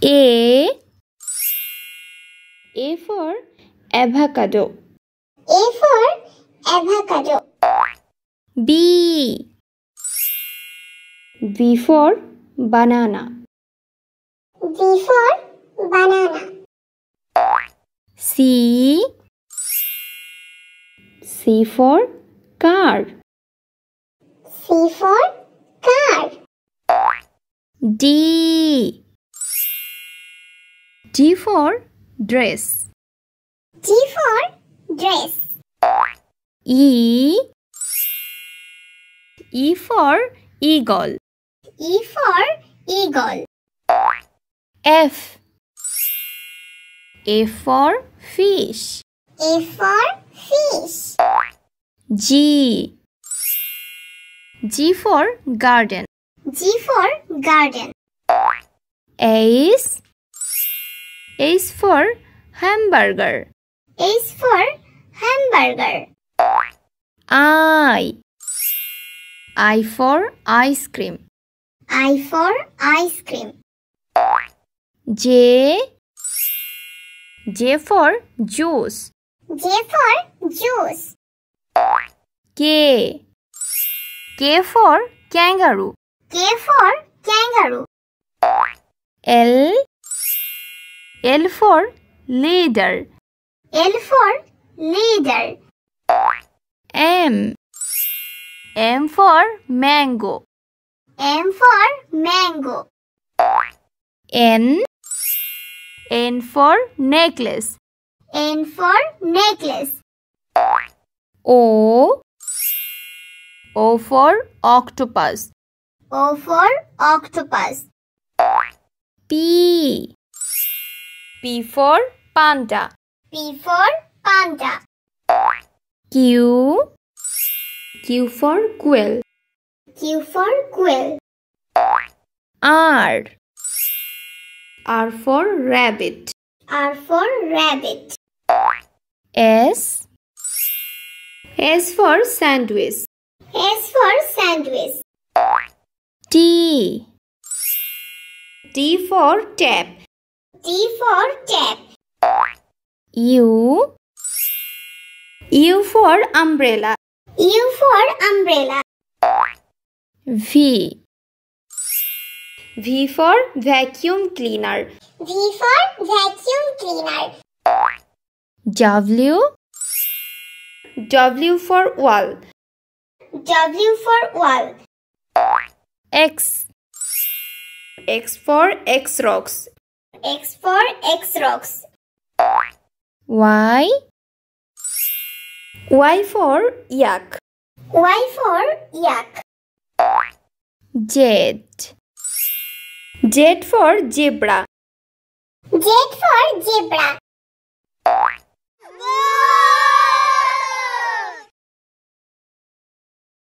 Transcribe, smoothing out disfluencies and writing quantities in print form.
A for avocado. A for avocado. B for banana. B for banana. C for car. C for car. D for dress. D for dress. E for eagle. E for eagle. F for fish. A for fish. G for garden. G for garden. H for hamburger. H for hamburger. I for ice cream. I for ice cream. J for juice. J for juice. K for kangaroo. K for kangaroo. L for leader. L for leader. M for mango. M for mango. N for necklace. N for necklace. O for octopus. O for octopus. P for panda. P for panda. Q for quail. Q for quail. R for rabbit. R for rabbit. S for sandwich. S for sandwich. T for tap. T for tap. U for umbrella. U for umbrella. V for vacuum cleaner. V for vacuum cleaner. W for wall. W for wall. X for X-Rocks. X for X-Rocks. Y for yak. Y for yak. Z for zebra. Z for zebra.